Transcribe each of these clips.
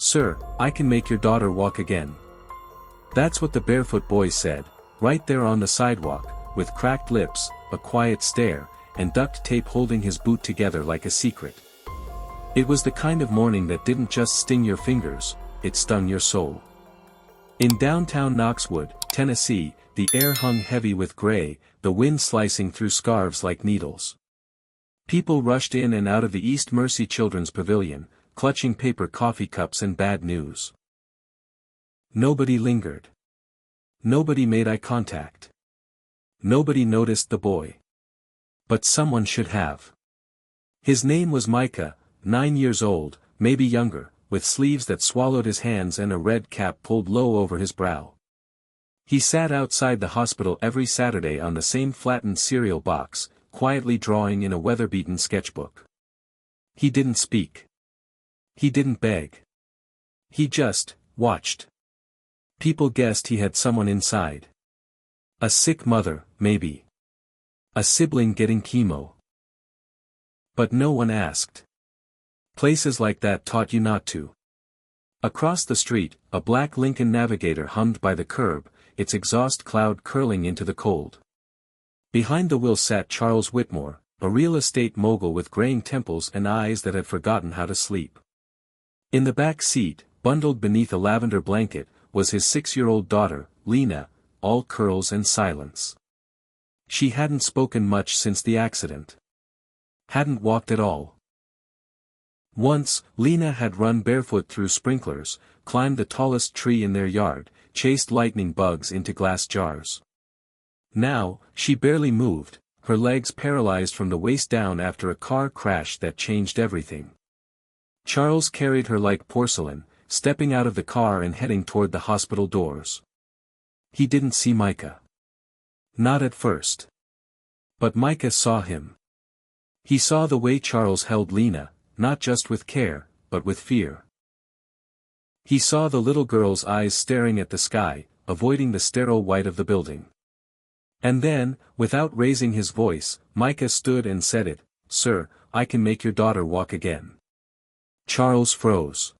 "Sir, I can make your daughter walk again." That's what the barefoot boy said, right there on the sidewalk, with cracked lips, a quiet stare, and duct tape holding his boot together like a secret. It was the kind of morning that didn't just sting your fingers, it stung your soul. In downtown Knoxwood, Tennessee, the air hung heavy with gray, the wind slicing through scarves like needles. People rushed in and out of the East Mercy Children's Pavilion, clutching paper coffee cups and bad news. Nobody lingered. Nobody made eye contact. Nobody noticed the boy. But someone should have. His name was Micah, 9 years old, maybe younger, with sleeves that swallowed his hands and a red cap pulled low over his brow. He sat outside the hospital every Saturday on the same flattened cereal box, quietly drawing in a weather-beaten sketchbook. He didn't speak. He didn't beg. He just watched. People guessed he had someone inside. A sick mother, maybe. A sibling getting chemo. But no one asked. Places like that taught you not to. Across the street, a black Lincoln Navigator hummed by the curb, its exhaust cloud curling into the cold. Behind the wheel sat Charles Whitmore, a real estate mogul with graying temples and eyes that had forgotten how to sleep. In the back seat, bundled beneath a lavender blanket, was his 6-year-old daughter, Lena, all curls and silence. She hadn't spoken much since the accident. Hadn't walked at all. Once, Lena had run barefoot through sprinklers, climbed the tallest tree in their yard, chased lightning bugs into glass jars. Now, she barely moved, her legs paralyzed from the waist down after a car crash that changed everything. Charles carried her like porcelain, stepping out of the car and heading toward the hospital doors. He didn't see Micah. Not at first. But Micah saw him. He saw the way Charles held Lena, not just with care, but with fear. He saw the little girl's eyes staring at the sky, avoiding the sterile white of the building. And then, without raising his voice, Micah stood and said it, "Sir, I can make your daughter walk again." Charles froze.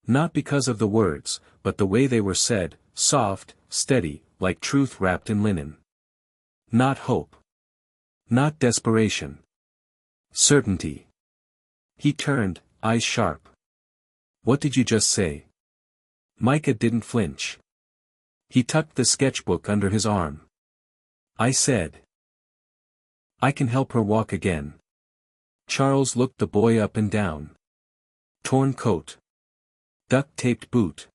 Not because of the words, but the way they were said, soft, steady, like truth wrapped in linen. Not hope. Not desperation. Certainty. He turned, eyes sharp. "What did you just say?" Micah didn't flinch. He tucked the sketchbook under his arm. "I said, I can help her walk again." Charles looked the boy up and down. Torn coat. Duct-taped boot.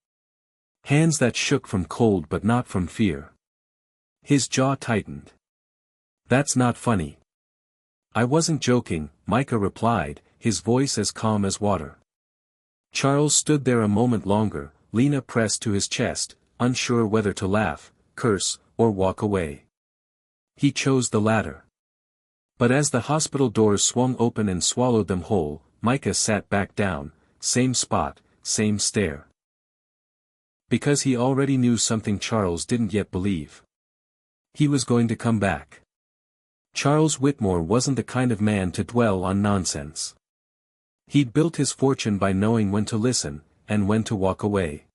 Hands that shook from cold but not from fear. His jaw tightened. "That's not funny." "I wasn't joking," Micah replied, his voice as calm as water. Charles stood there a moment longer, Lena pressed to his chest, unsure whether to laugh, curse, or walk away. He chose the latter. But as the hospital doors swung open and swallowed them whole, Micah sat back down, same spot, same stare. Because he already knew something Charles didn't yet believe. He was going to come back. Charles Whitmore wasn't the kind of man to dwell on nonsense. He'd built his fortune by knowing when to listen, and when to walk away.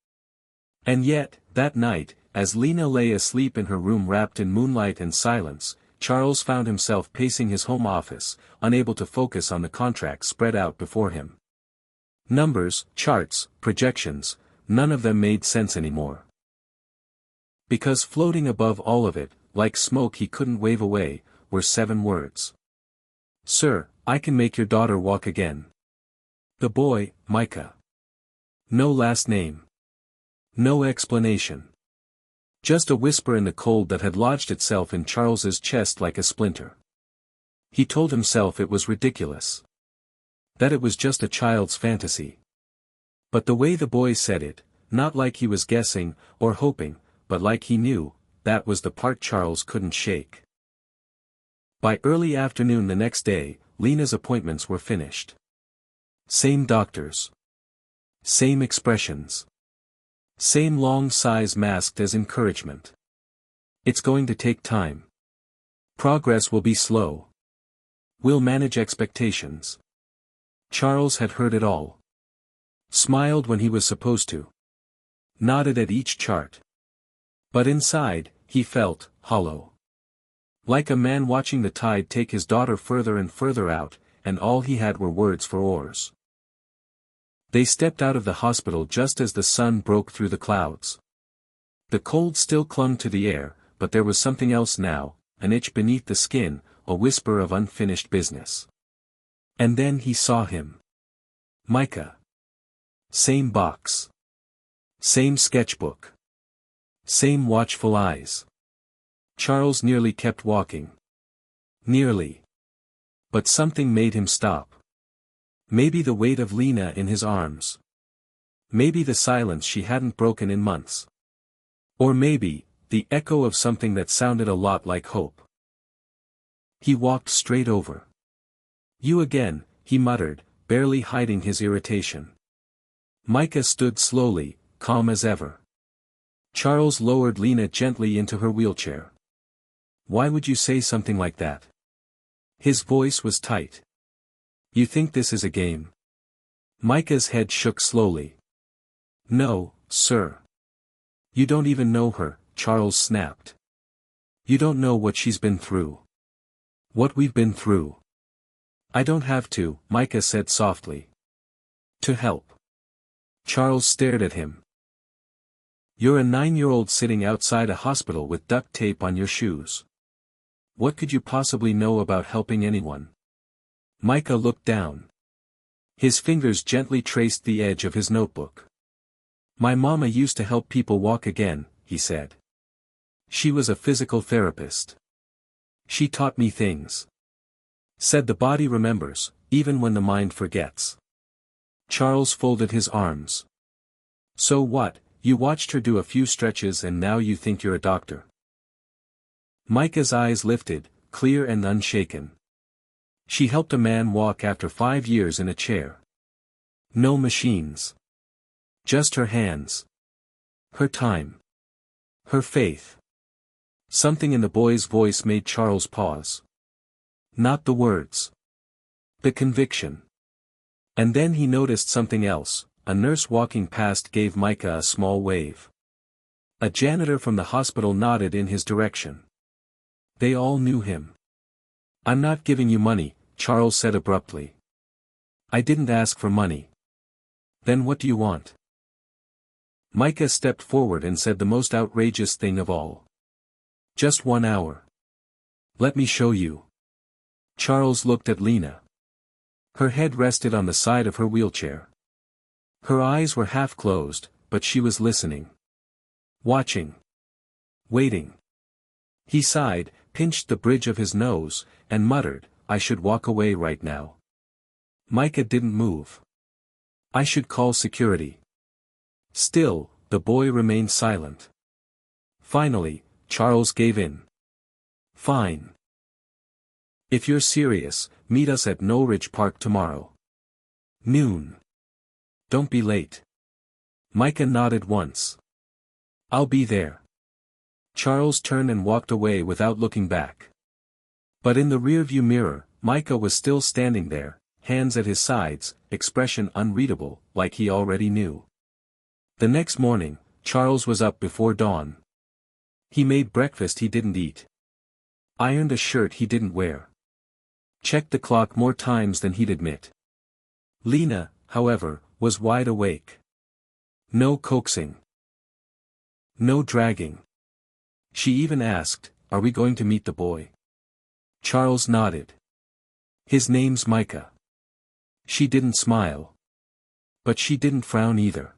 And yet, that night, as Lena lay asleep in her room wrapped in moonlight and silence, Charles found himself pacing his home office, unable to focus on the contracts spread out before him. Numbers, charts, projections, none of them made sense anymore. Because floating above all of it, like smoke he couldn't wave away, were 7 words. "Sir, I can make your daughter walk again." The boy, Micah. No last name. No explanation. Just a whisper in the cold that had lodged itself in Charles's chest like a splinter. He told himself it was ridiculous. That it was just a child's fantasy. But the way the boy said it, not like he was guessing, or hoping, but like he knew, that was the part Charles couldn't shake. By early afternoon the next day, Lena's appointments were finished. Same doctors. Same expressions. Same long sighs masked as encouragement. "It's going to take time. Progress will be slow. We'll manage expectations." Charles had heard it all. smiled when he was supposed to, nodded at each chart. But inside, he felt hollow. Like a man watching the tide take his daughter further and further out, and all he had were words for oars. They stepped out of the hospital just as the sun broke through the clouds. The cold still clung to the air, but there was something else now, an itch beneath the skin, a whisper of unfinished business. And then he saw him. Micah. Same box. Same sketchbook. Same watchful eyes. Charles nearly kept walking. Nearly. But something made him stop. Maybe the weight of Lena in his arms. Maybe the silence she hadn't broken in months. Or maybe, the echo of something that sounded a lot like hope. He walked straight over. You again, he muttered, barely hiding his irritation. Micah stood slowly, calm as ever. Charles lowered Lena gently into her wheelchair. Why would you say something like that? His voice was tight. You think this is a game? Micah's head shook slowly. No, sir. You don't even know her, Charles snapped. You don't know what she's been through. What we've been through. I don't have to, Micah said softly. To help. Charles stared at him. You're a 9-year-old sitting outside a hospital with duct tape on your shoes. What could you possibly know about helping anyone? Micah looked down. His fingers gently traced the edge of his notebook. My mama used to help people walk again, he said. She was a physical therapist. She taught me things. Said the body remembers, even when the mind forgets. Charles folded his arms. So what, you watched her do a few stretches and now you think you're a doctor? Micah's eyes lifted, clear and unshaken. She helped a man walk after 5 years in a chair. No machines. Just her hands. Her time. Her faith. Something in the boy's voice made Charles pause. Not the words. The conviction. And then he noticed something else. A nurse walking past gave Micah a small wave. A janitor from the hospital nodded in his direction. They all knew him. I'm not giving you money, Charles said abruptly. I didn't ask for money. Then what do you want? Micah stepped forward and said the most outrageous thing of all. Just 1 hour. Let me show you. Charles looked at Lena. Her head rested on the side of her wheelchair. Her eyes were half closed, but she was listening. Watching. Waiting. He sighed, pinched the bridge of his nose, and muttered, I should walk away right now. Micah didn't move. I should call security. Still, the boy remained silent. Finally, Charles gave in. Fine. If you're serious, meet us at Norwich Park tomorrow. Noon. Don't be late. Micah nodded once. I'll be there. Charles turned and walked away without looking back. But in the rearview mirror, Micah was still standing there, hands at his sides, expression unreadable, like he already knew. The next morning, Charles was up before dawn. He made breakfast he didn't eat. Ironed a shirt he didn't wear. Checked the clock more times than he'd admit. Lena, however, was wide awake. No coaxing. No dragging. She even asked, Are we going to meet the boy? Charles nodded. His name's Micah. She didn't smile. But she didn't frown either.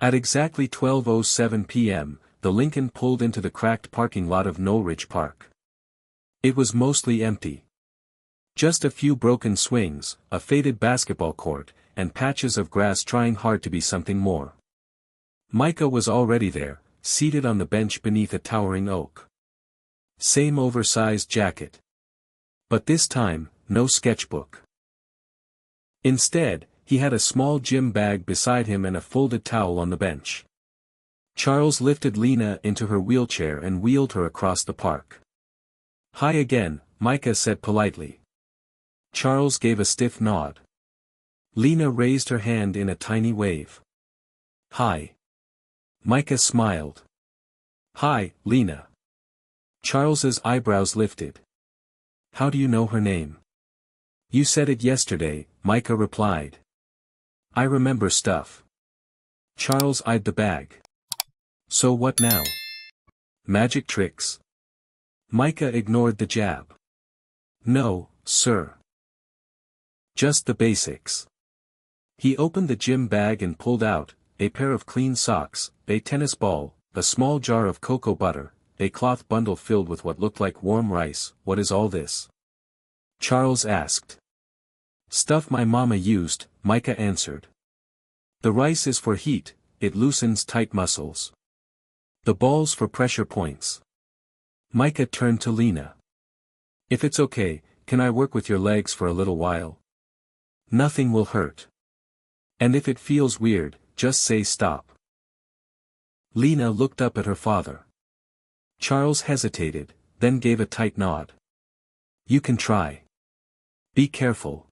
At exactly 12:07 p.m., the Lincoln pulled into the cracked parking lot of Norwich Park. It was mostly empty. Just a few broken swings, a faded basketball court, and patches of grass trying hard to be something more. Micah was already there, seated on the bench beneath a towering oak. Same oversized jacket. But this time, no sketchbook. Instead, he had a small gym bag beside him and a folded towel on the bench. Charles lifted Lena into her wheelchair and wheeled her across the park. Hi again, Micah said politely. Charles gave a stiff nod. Lena raised her hand in a tiny wave. Hi. Micah smiled. Hi, Lena. Charles's eyebrows lifted. How do you know her name? You said it yesterday, Micah replied. I remember stuff. Charles eyed the bag. So what now? Magic tricks? Micah ignored the jab. No, sir. Just the basics. He opened the gym bag and pulled out a pair of clean socks, a tennis ball, a small jar of cocoa butter, a cloth bundle filled with what looked like warm rice. What is all this? Charles asked. Stuff my mama used, Micah answered. The rice is for heat, it loosens tight muscles. The ball's for pressure points. Micah turned to Lena. If it's okay, can I work with your legs for a little while? Nothing will hurt. And if it feels weird, just say stop. Lena looked up at her father. Charles hesitated, then gave a tight nod. You can try. Be careful.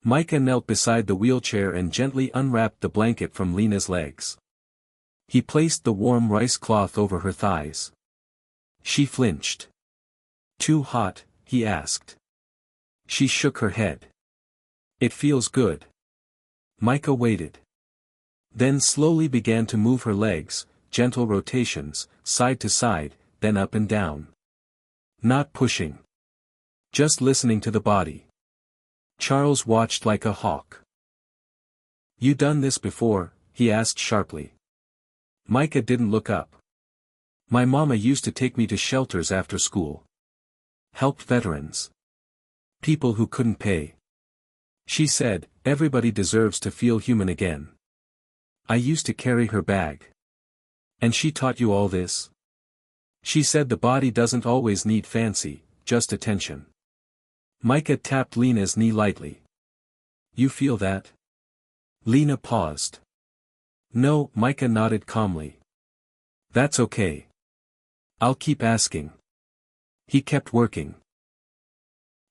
Micah knelt beside the wheelchair and gently unwrapped the blanket from Lena's legs. He placed the warm rice cloth over her thighs. She flinched. Too hot, he asked. She shook her head. It feels good. Micah waited. Then slowly began to move her legs, gentle rotations, side to side, then up and down. Not pushing. Just listening to the body. Charles watched like a hawk. You done this before? He asked sharply. Micah didn't look up. My mama used to take me to shelters after school. Helped veterans. People who couldn't pay. She said, everybody deserves to feel human again. I used to carry her bag. And she taught you all this? She said the body doesn't always need fancy, just attention. Micah tapped Lena's knee lightly. You feel that? Lena paused. No, Micah nodded calmly. That's okay. I'll keep asking. He kept working.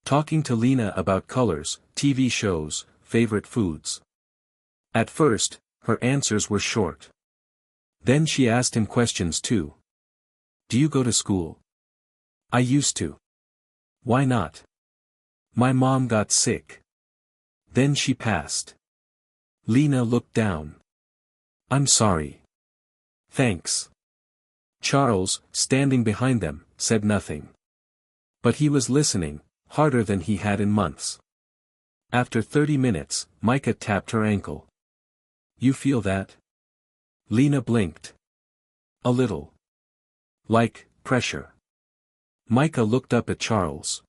Talking to Lena about colors, TV shows, favorite foods. At first, her answers were short. Then she asked him questions too. Do you go to school? I used to. Why not? My mom got sick. Then she passed. Lena looked down. I'm sorry. Thanks. Charles, standing behind them, said nothing. But he was listening, harder than he had in months. After 30 minutes, Micah tapped her ankle. You feel that? Lena blinked. A little. Like, pressure. Micah looked up at Charles.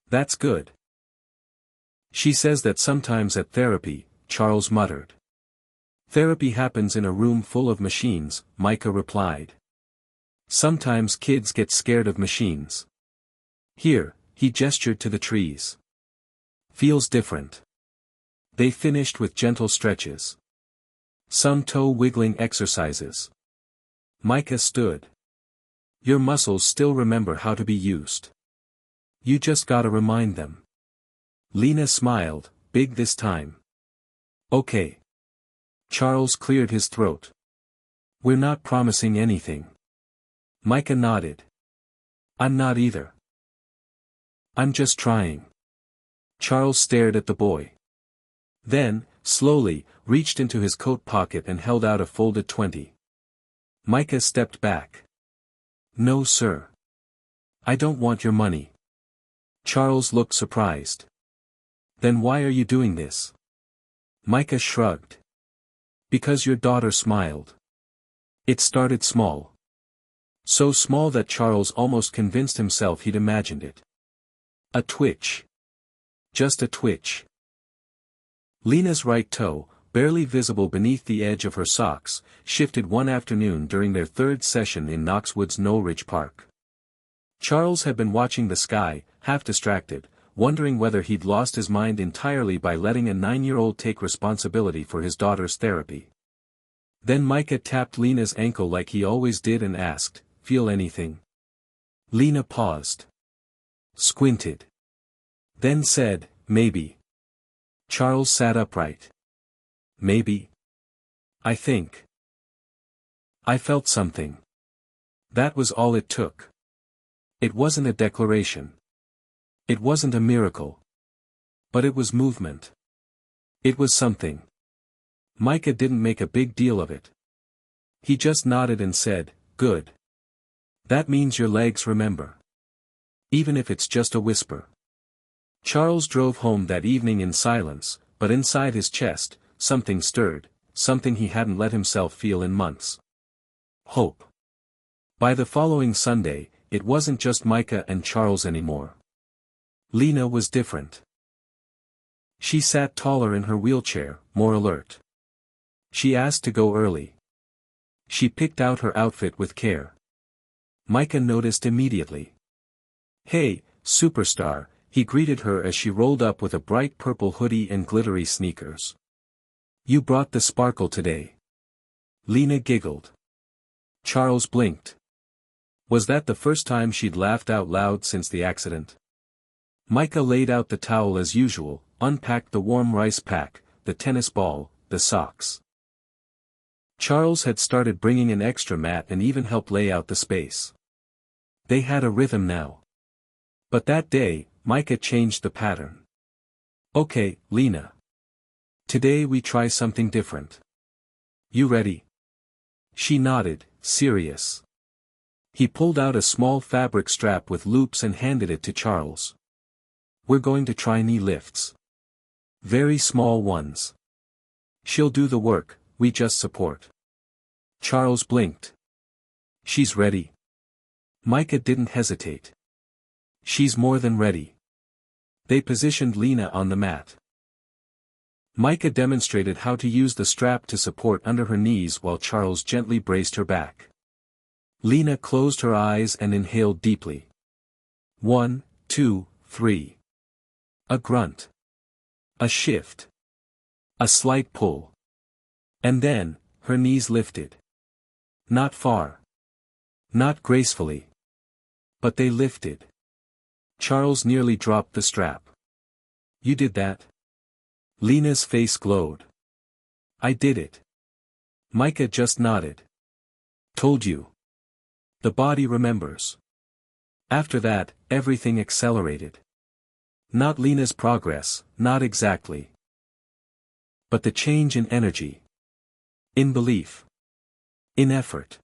That's good. She says that sometimes at therapy, Charles muttered. Therapy happens in a room full of machines, Micah replied. Sometimes kids get scared of machines. Here, he gestured to the trees. Feels different. They finished with gentle stretches. Some toe-wiggling exercises. Micah stood. Your muscles still remember how to be used. You just gotta remind them. Lena smiled, big this time. Okay. Charles cleared his throat. We're not promising anything. Micah nodded. I'm not either. I'm just trying. Charles stared at the boy. Then, slowly, reached into his coat pocket and held out a folded 20. Micah stepped back. No, sir. I don't want your money. Charles looked surprised. Then why are you doing this? Micah shrugged. Because your daughter smiled. It started small. So small that Charles almost convinced himself he'd imagined it. A twitch. Just a twitch. Lena's right toe, barely visible beneath the edge of her socks, shifted one afternoon during their third session in Knoxwood's Knowlridge Park. Charles had been watching the sky, half distracted, wondering whether he'd lost his mind entirely by letting a 9-year-old take responsibility for his daughter's therapy. Then Micah tapped Lena's ankle like he always did and asked, Feel anything? Lena paused. Squinted. Then said, Maybe. Charles sat upright. Maybe. I think. I felt something. That was all it took. It wasn't a declaration. It wasn't a miracle. But it was movement. It was something. Micah didn't make a big deal of it. He just nodded and said, "Good. That means your legs remember. Even if it's just a whisper." Charles drove home that evening in silence, but inside his chest, something stirred, something he hadn't let himself feel in months. Hope. By the following Sunday, it wasn't just Micah and Charles anymore. Lena was different. She sat taller in her wheelchair, more alert. She asked to go early. She picked out her outfit with care. Micah noticed immediately. "Hey, superstar," he greeted her as she rolled up with a bright purple hoodie and glittery sneakers. "You brought the sparkle today." Lena giggled. Charles blinked. Was that the first time she'd laughed out loud since the accident? Micah laid out the towel as usual, unpacked the warm rice pack, the tennis ball, the socks. Charles had started bringing an extra mat and even helped lay out the space. They had a rhythm now. But that day, Micah changed the pattern. "Okay, Lena. Today we try something different. You ready?" She nodded, serious. He pulled out a small fabric strap with loops and handed it to Charles. "We're going to try knee lifts. Very small ones. She'll do the work, we just support." Charles blinked. "She's ready." Micah didn't hesitate. "She's more than ready." They positioned Lena on the mat. Micah demonstrated how to use the strap to support under her knees while Charles gently braced her back. Lena closed her eyes and inhaled deeply. 1, 2, 3. A grunt. A shift. A slight pull. And then, her knees lifted. Not far. Not gracefully. But they lifted. Charles nearly dropped the strap. "You did that?" Lena's face glowed. "I did it." Micah just nodded. "Told you. The body remembers." After that, everything accelerated. Not Lena's progress, not exactly. But the change in energy. In belief. In effort.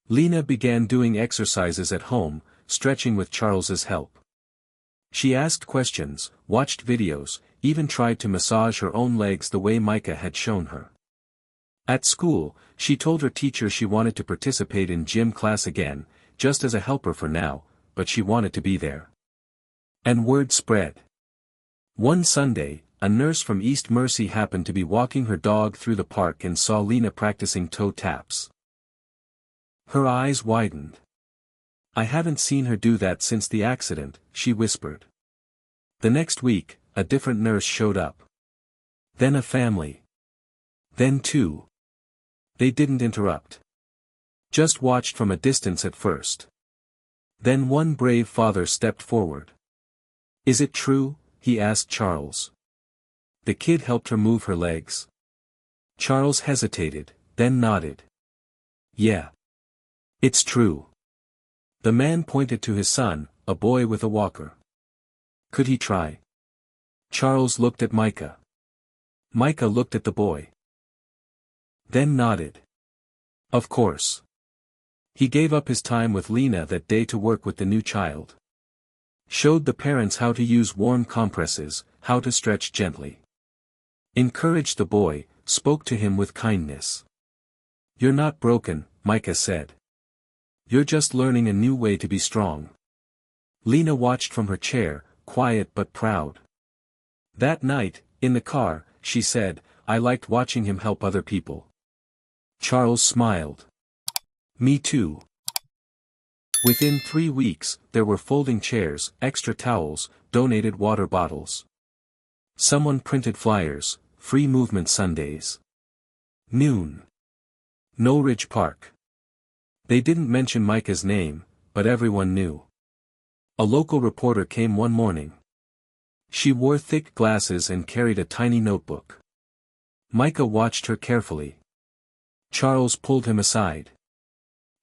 Lena began doing exercises at home, stretching with Charles's help. She asked questions, watched videos, even tried to massage her own legs the way Micah had shown her. At school, she told her teacher she wanted to participate in gym class again, just as a helper for now, but she wanted to be there. And word spread. One Sunday, a nurse from East Mercy happened to be walking her dog through the park and saw Lena practicing toe taps. Her eyes widened. "I haven't seen her do that since the accident," she whispered. The next week, a different nurse showed up. Then a family. Then two. They didn't interrupt. Just watched from a distance at first. Then one brave father stepped forward. "Is it true?" he asked Charles. The kid helped her move her legs. Charles hesitated, then nodded. "Yeah. It's true." The man pointed to his son, a boy with a walker. "Could he try?" Charles looked at Micah. Micah looked at the boy. Then nodded. Of course. He gave up his time with Lena that day to work with the new child. Showed the parents how to use warm compresses, how to stretch gently. Encouraged the boy, spoke to him with kindness. "You're not broken," Micah said. "You're just learning a new way to be strong." Lena watched from her chair, quiet but proud. That night, in the car, she said, "I liked watching him help other people." Charles smiled. "Me too." Within 3 weeks, there were folding chairs, extra towels, donated water bottles. Someone printed flyers, free movement Sundays. Noon. No Ridge Park. They didn't mention Micah's name, but everyone knew. A local reporter came one morning. She wore thick glasses and carried a tiny notebook. Micah watched her carefully. Charles pulled him aside.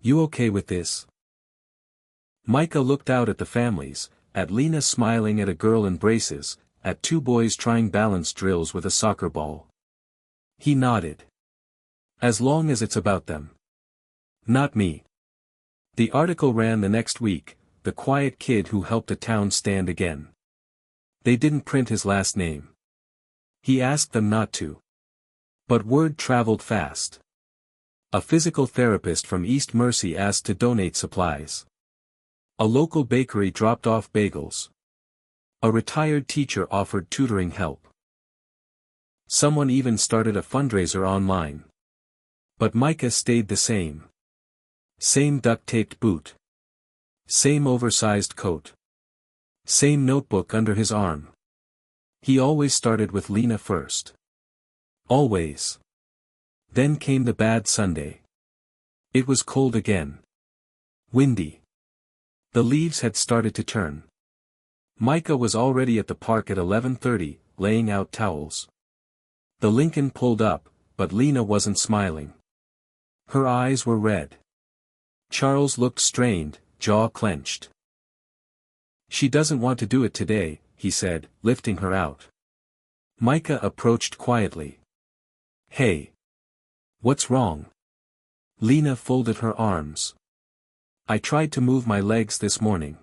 "You okay with this?" Micah looked out at the families, at Lena smiling at a girl in braces, at two boys trying balance drills with a soccer ball. He nodded. "As long as it's about them. Not me." The article ran the next week, "The quiet kid who helped a town stand again." They didn't print his last name. He asked them not to. But word traveled fast. A physical therapist from East Mercy asked to donate supplies. A local bakery dropped off bagels. A retired teacher offered tutoring help. Someone even started a fundraiser online. But Micah stayed the same. Same duct-taped boot. Same oversized coat. Same notebook under his arm. He always started with Lena first. Always. Then came the bad Sunday. It was cold again. Windy. The leaves had started to turn. Micah was already at the park at 11:30, laying out towels. The Lincoln pulled up, but Lena wasn't smiling. Her eyes were red. Charles looked strained, jaw clenched. "She doesn't want to do it today," he said, lifting her out. Micah approached quietly. "Hey. What's wrong?" Lena folded her arms. "I tried to move my legs this morning.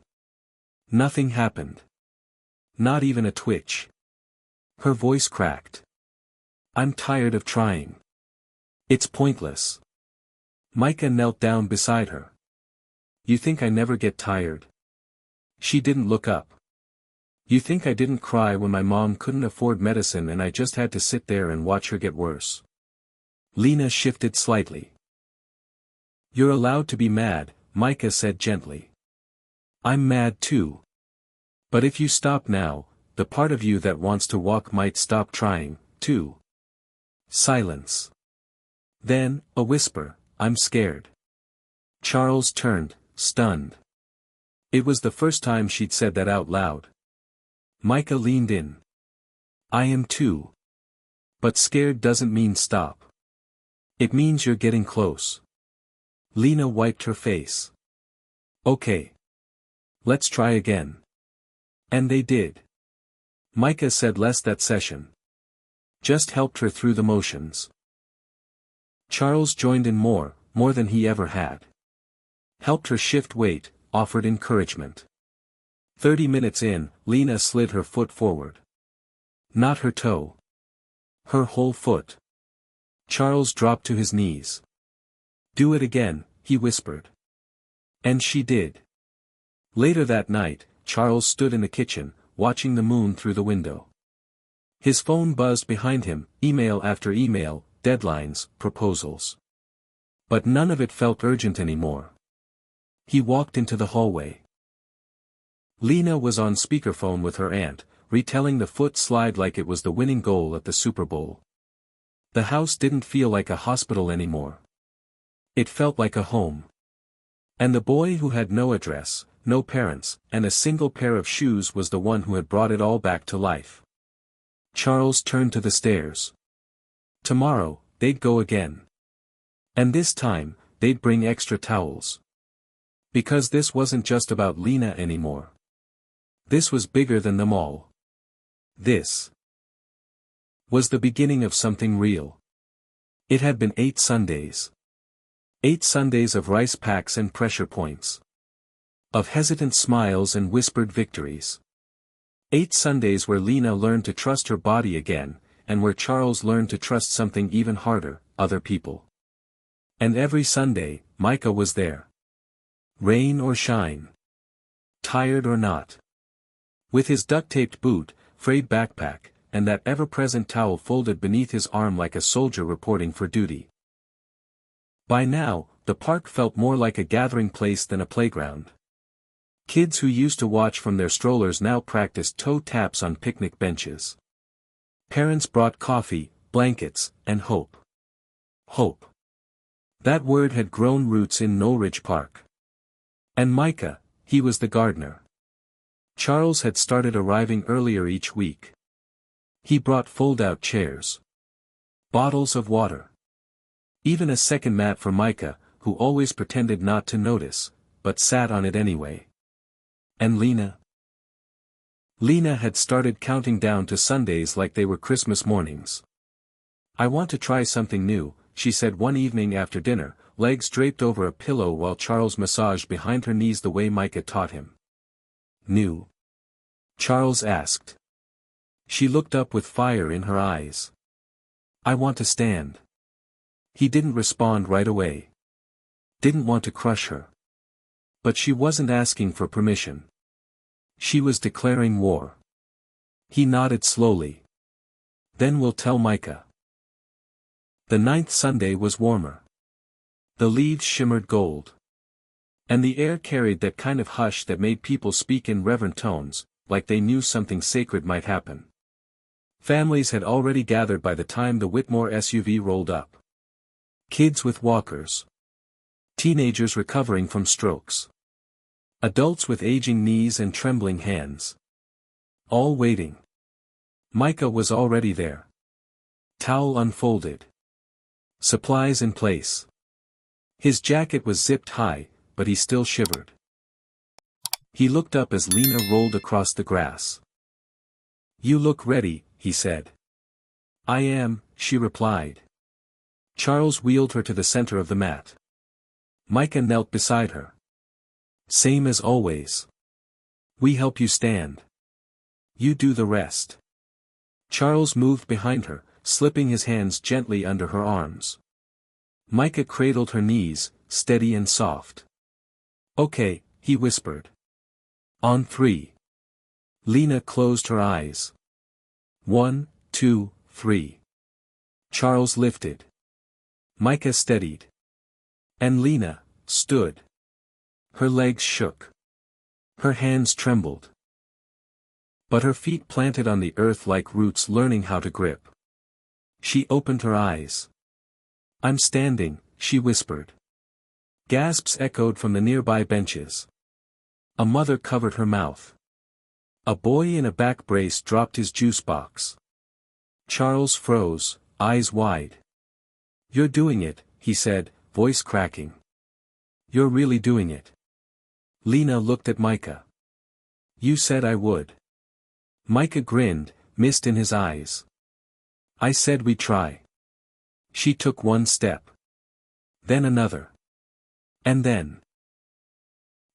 Nothing happened. Not even a twitch." Her voice cracked. "I'm tired of trying. It's pointless." Micah knelt down beside her. "You think I never get tired?" She didn't look up. "You think I didn't cry when my mom couldn't afford medicine and I just had to sit there and watch her get worse?" Lena shifted slightly. "You're allowed to be mad," Micah said gently. "I'm mad too. But if you stop now, the part of you that wants to walk might stop trying, too." Silence. Then, a whisper, "I'm scared." Charles turned, stunned. It was the first time she'd said that out loud. Micah leaned in. "I am too. But scared doesn't mean stop. It means you're getting close." Lena wiped her face. "Okay. Let's try again." And they did. Micah said less that session. Just helped her through the motions. Charles joined in more than he ever had. Helped her shift weight, offered encouragement. 30 minutes in, Lena slid her foot forward. Not her toe. Her whole foot. Charles dropped to his knees. "Do it again," he whispered. And she did. Later that night, Charles stood in the kitchen, watching the moon through the window. His phone buzzed behind him, email after email, deadlines, proposals. But none of it felt urgent anymore. He walked into the hallway. Lena was on speakerphone with her aunt, retelling the foot slide like it was the winning goal at the Super Bowl. The house didn't feel like a hospital anymore. It felt like a home. And the boy who had no address, no parents, and a single pair of shoes was the one who had brought it all back to life. Charles turned to the stairs. Tomorrow, they'd go again. And this time, they'd bring extra towels. Because this wasn't just about Lena anymore. This was bigger than them all. This was the beginning of something real. It had been 8 Sundays. 8 Sundays of rice packs and pressure points. Of hesitant smiles and whispered victories. 8 Sundays where Lena learned to trust her body again, and where Charles learned to trust something even harder, other people. And every Sunday, Micah was there. Rain or shine. Tired or not. With his duct-taped boot, frayed backpack, and that ever-present towel folded beneath his arm like a soldier reporting for duty. By now, the park felt more like a gathering place than a playground. Kids who used to watch from their strollers now practiced toe taps on picnic benches. Parents brought coffee, blankets, and hope. Hope. That word had grown roots in Knowledge Park. And Micah, he was the gardener. Charles had started arriving earlier each week. He brought fold-out chairs, bottles of water, even a second mat for Micah, who always pretended not to notice, but sat on it anyway. And Lena? Lena had started counting down to Sundays like they were Christmas mornings. "I want to try something new," she said one evening after dinner, legs draped over a pillow while Charles massaged behind her knees the way Micah taught him. "New?" Charles asked. She looked up with fire in her eyes. "I want to stand." He didn't respond right away. Didn't want to crush her. But she wasn't asking for permission. She was declaring war. He nodded slowly. "Then we'll tell Micah." The 9th Sunday was warmer. The leaves shimmered gold. And the air carried that kind of hush that made people speak in reverent tones, like they knew something sacred might happen. Families had already gathered by the time the Whitmore SUV rolled up. Kids with walkers. Teenagers recovering from strokes. Adults with aging knees and trembling hands. All waiting. Micah was already there. Towel unfolded. Supplies in place. His jacket was zipped high, but he still shivered. He looked up as Lena rolled across the grass. "You look ready," he said. "I am," she replied. Charles wheeled her to the center of the mat. Micah knelt beside her. "Same as always. We help you stand. You do the rest." Charles moved behind her, slipping his hands gently under her arms. Micah cradled her knees, steady and soft. "Okay," he whispered. "On 3. Lena closed her eyes. 1, 2, 3. Charles lifted. Micah steadied. And Lena stood. Her legs shook. Her hands trembled. But her feet planted on the earth like roots learning how to grip. She opened her eyes. "I'm standing," she whispered. Gasps echoed from the nearby benches. A mother covered her mouth. A boy in a back brace dropped his juice box. Charles froze, eyes wide. "You're doing it," he said, voice cracking. "You're really doing it." Lena looked at Micah. "You said I would." Micah grinned, mist in his eyes. "I said we'd try." She took one step. Then another. And then.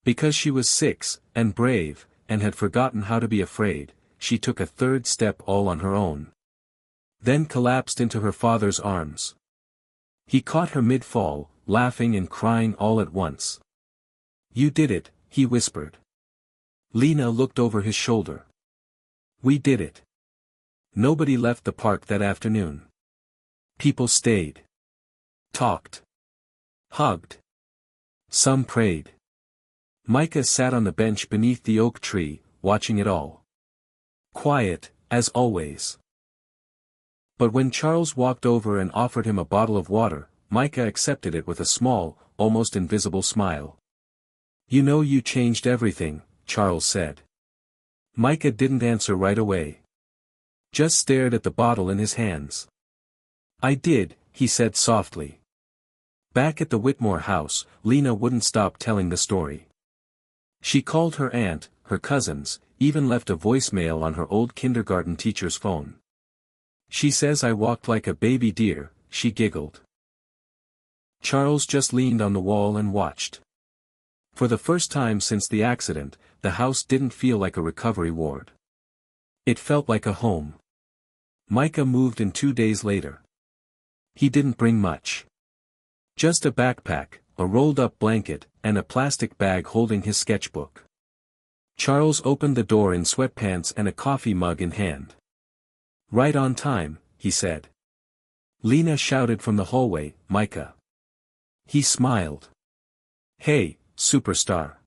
Because she was 6, and brave, and had forgotten how to be afraid, she took a third step all on her own. Then collapsed into her father's arms. He caught her mid-fall, laughing and crying all at once. "You did it," he whispered. Lena looked over his shoulder. "We did it." Nobody left the park that afternoon. People stayed. Talked. Hugged. Some prayed. Micah sat on the bench beneath the oak tree, watching it all. Quiet, as always. But when Charles walked over and offered him a bottle of water, Micah accepted it with a small, almost invisible smile. "You know, you changed everything," Charles said. Micah didn't answer right away. Just stared at the bottle in his hands. "I did," he said softly. Back at the Whitmore house, Lena wouldn't stop telling the story. She called her aunt, her cousins, even left a voicemail on her old kindergarten teacher's phone. "She says I walked like a baby deer," she giggled. Charles just leaned on the wall and watched. For the first time since the accident, the house didn't feel like a recovery ward. It felt like a home. Micah moved in 2 days later. He didn't bring much. Just a backpack, a rolled-up blanket, and a plastic bag holding his sketchbook. Charles opened the door in sweatpants and a coffee mug in hand. "Right on time," he said. Lena shouted from the hallway, "Micah." He smiled. "Hey, superstar."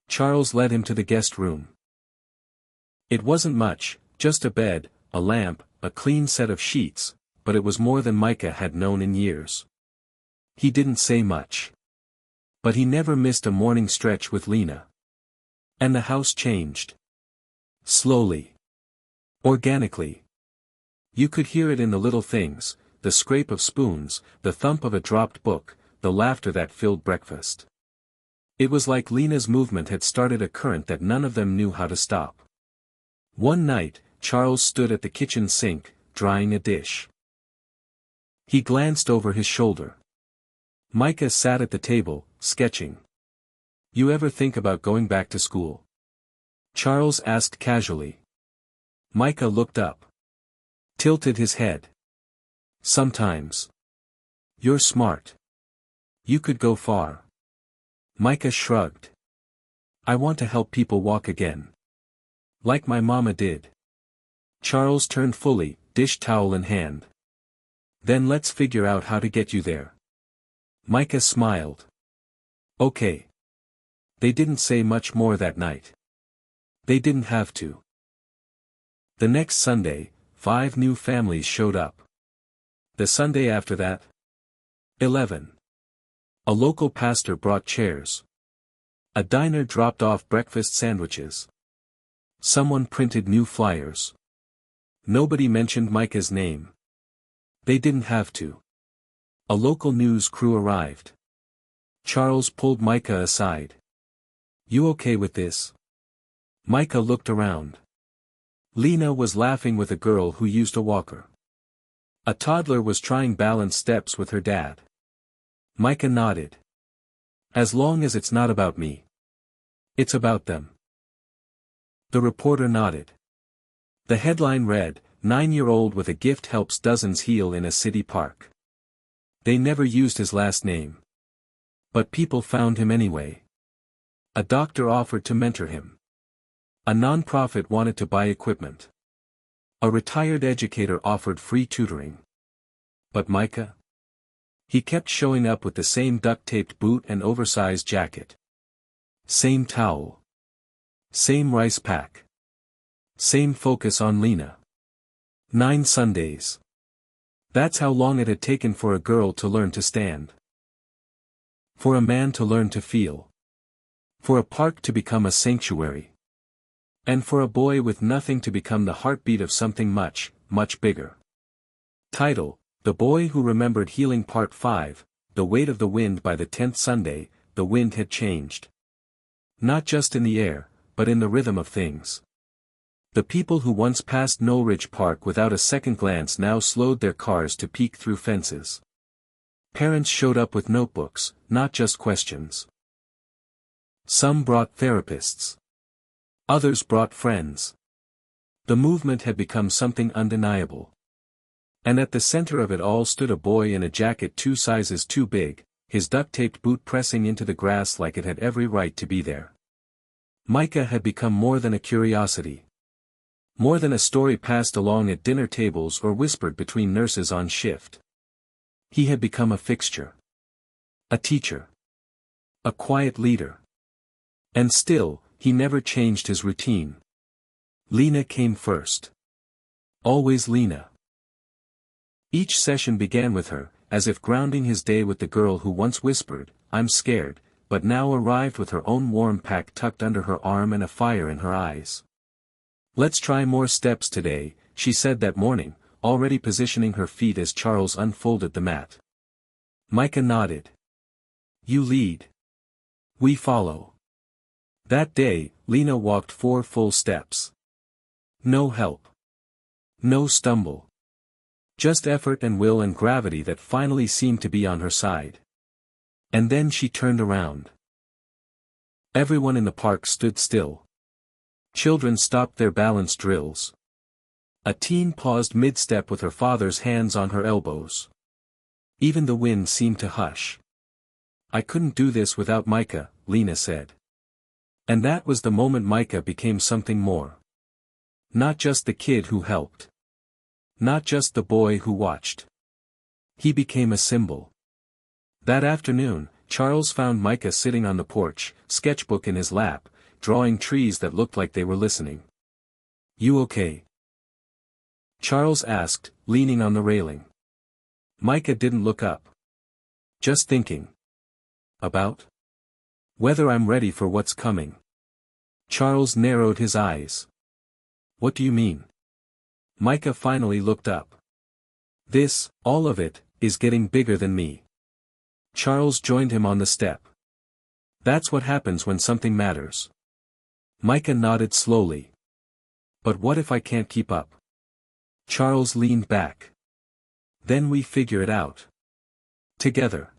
Charles led him to the guest room. It wasn't much, just a bed, a lamp, a clean set of sheets, but it was more than Micah had known in years. He didn't say much. But he never missed a morning stretch with Lena. And the house changed. Slowly. Organically. You could hear it in the little things, the scrape of spoons, the thump of a dropped book, the laughter that filled breakfast. It was like Lena's movement had started a current that none of them knew how to stop. One night, Charles stood at the kitchen sink, drying a dish. He glanced over his shoulder. Micah sat at the table, sketching. "You ever think about going back to school?" Charles asked casually. Micah looked up. Tilted his head. "Sometimes. You're smart. You could go far." Micah shrugged. "I want to help people walk again. Like my mama did." Charles turned fully, dish towel in hand. "Then let's figure out how to get you there." Micah smiled. "Okay." They didn't say much more that night. They didn't have to. The next Sunday, 5 new families showed up. The Sunday after that, 11. A local pastor brought chairs. A diner dropped off breakfast sandwiches. Someone printed new flyers. Nobody mentioned Micah's name. They didn't have to. A local news crew arrived. Charles pulled Micah aside. "You okay with this?" Micah looked around. Lena was laughing with a girl who used a walker. A toddler was trying balance steps with her dad. Micah nodded. "As long as it's not about me. It's about them." The reporter nodded. The headline read, "9-year-old with a gift helps dozens heal in a city park." They never used his last name. But people found him anyway. A doctor offered to mentor him. A nonprofit wanted to buy equipment. A retired educator offered free tutoring. But Micah? He kept showing up with the same duct-taped boot and oversized jacket. Same towel. Same rice pack. Same focus on Lena. 9 Sundays. That's how long it had taken for a girl to learn to stand. For a man to learn to feel. For a park to become a sanctuary. And for a boy with nothing to become the heartbeat of something much, much bigger. Title: The Boy Who Remembered Healing Part 5, The Weight of the Wind. By the 10th Sunday, the wind had changed. Not just in the air, but in the rhythm of things. The people who once passed Knowledge Park without a second glance now slowed their cars to peek through fences. Parents showed up with notebooks, not just questions. Some brought therapists. Others brought friends. The movement had become something undeniable. And at the center of it all stood a boy in a jacket 2 sizes too big, his duct-taped boot pressing into the grass like it had every right to be there. Micah had become more than a curiosity. More than a story passed along at dinner tables or whispered between nurses on shift. He had become a fixture. A teacher. A quiet leader. And still, he never changed his routine. Lena came first. Always Lena. Each session began with her, as if grounding his day with the girl who once whispered, "I'm scared," but now arrived with her own warm pack tucked under her arm and a fire in her eyes. "Let's try more steps today," she said that morning, already positioning her feet as Charles unfolded the mat. Micah nodded. "You lead. We follow." That day, Lena walked 4 full steps. No help. No stumble. Just effort and will and gravity that finally seemed to be on her side. And then she turned around. Everyone in the park stood still. Children stopped their balance drills. A teen paused mid-step with her father's hands on her elbows. Even the wind seemed to hush. "I couldn't do this without Micah," Lena said. And that was the moment Micah became something more. Not just the kid who helped. Not just the boy who watched. He became a symbol. That afternoon, Charles found Micah sitting on the porch, sketchbook in his lap, drawing trees that looked like they were listening. "You okay?" Charles asked, leaning on the railing. Micah didn't look up. "Just thinking. About? Whether I'm ready for what's coming." Charles narrowed his eyes. What do you mean? Micah finally looked up. This, all of it, is getting bigger than me. Charles joined him on the step. That's what happens when something matters. Micah nodded slowly. But what if I can't keep up? Charles leaned back. Then we figure it out. Together.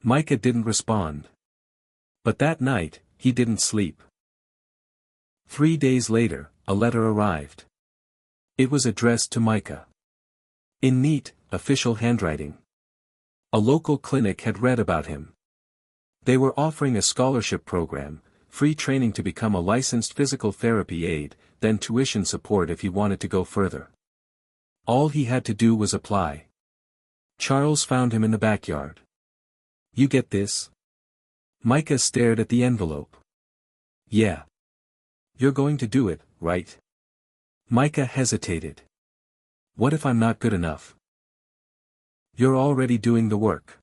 Micah didn't respond. But that night, he didn't sleep. 3 days later, a letter arrived. It was addressed to Micah. In neat, official handwriting. A local clinic had read about him. They were offering a scholarship program, free training to become a licensed physical therapy aide, then tuition support if he wanted to go further. All he had to do was apply. Charles found him in the backyard. You get this? Micah stared at the envelope. Yeah. You're going to do it, right? Micah hesitated. What if I'm not good enough? You're already doing the work.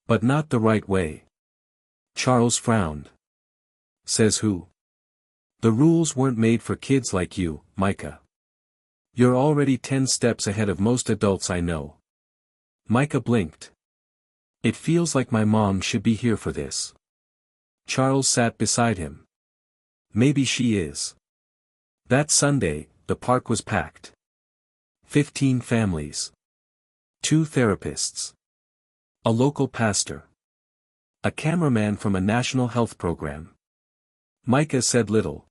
But not the right way. Charles frowned. Says who? The rules weren't made for kids like you, Micah. You're already 10 steps ahead of most adults I know. Micah blinked. It feels like my mom should be here for this. Charles sat beside him. Maybe she is. That Sunday, the park was packed. 15 families. 2 therapists. A local pastor. A cameraman from a national health program. Micah said little.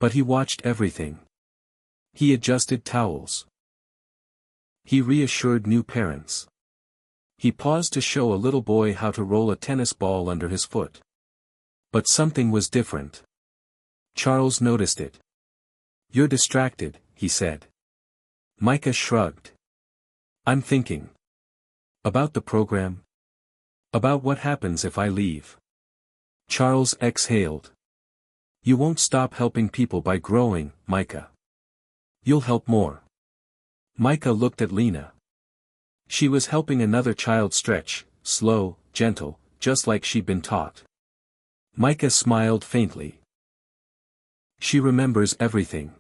But he watched everything. He adjusted towels. He reassured new parents. He paused to show a little boy how to roll a tennis ball under his foot. But something was different. Charles noticed it. You're distracted, he said. Micah shrugged. I'm thinking. About the program? About what happens if I leave? Charles exhaled. You won't stop helping people by growing, Micah. You'll help more. Micah looked at Lena. She was helping another child stretch, slow, gentle, just like she'd been taught. Micah smiled faintly. She remembers everything.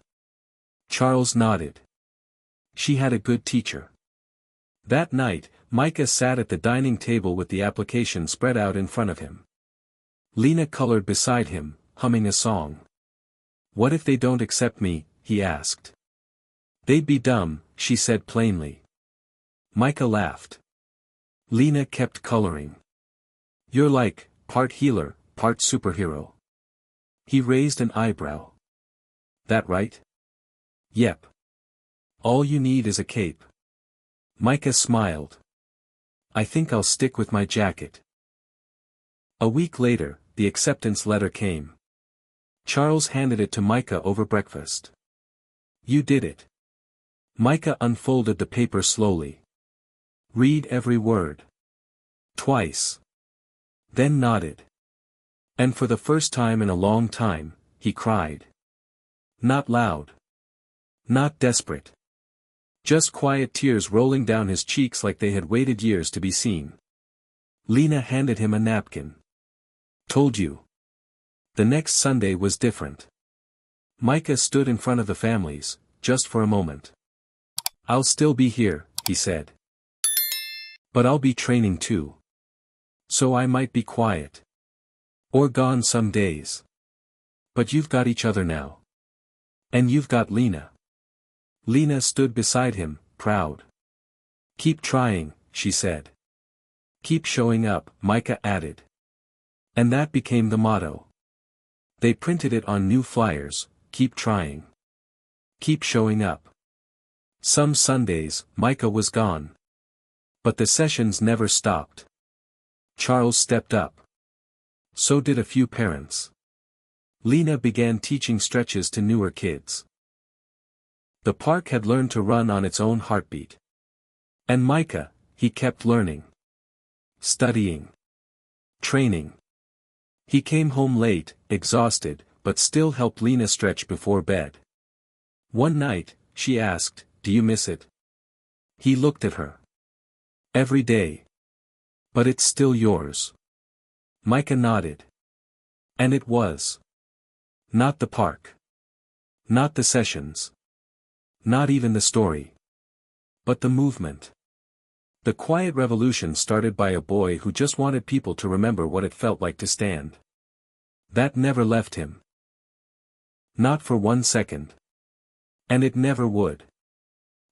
Charles nodded. She had a good teacher. That night, Micah sat at the dining table with the application spread out in front of him. Lena colored beside him, humming a song. What if they don't accept me, he asked. They'd be dumb, she said plainly. Micah laughed. Lena kept coloring. You're like, part healer, part superhero. He raised an eyebrow. That right? Yep. All you need is a cape. Micah smiled. I think I'll stick with my jacket. A week later, the acceptance letter came. Charles handed it to Micah over breakfast. You did it. Micah unfolded the paper slowly. Read every word. Twice. Then nodded. And for the first time in a long time, he cried. Not loud. Not desperate. Just quiet tears rolling down his cheeks like they had waited years to be seen. Lena handed him a napkin. Told you. The next Sunday was different. Micah stood in front of the families, just for a moment. I'll still be here, he said. But I'll be training too. So I might be quiet. Or gone some days. But you've got each other now. And you've got Lena. Lena stood beside him, proud. Keep trying, she said. Keep showing up, Micah added. And that became the motto. They printed it on new flyers, keep trying. Keep showing up. Some Sundays, Micah was gone. But the sessions never stopped. Charles stepped up. So did a few parents. Lena began teaching stretches to newer kids. The park had learned to run on its own heartbeat. And Micah, he kept learning. Studying. Training. He came home late, exhausted, but still helped Lena stretch before bed. One night, she asked, Do you miss it? He looked at her. Every day. But it's still yours. Micah nodded. And it was. Not the park. Not the sessions. Not even the story. But the movement. The quiet revolution started by a boy who just wanted people to remember what it felt like to stand. That never left him. Not for 1 second. And it never would.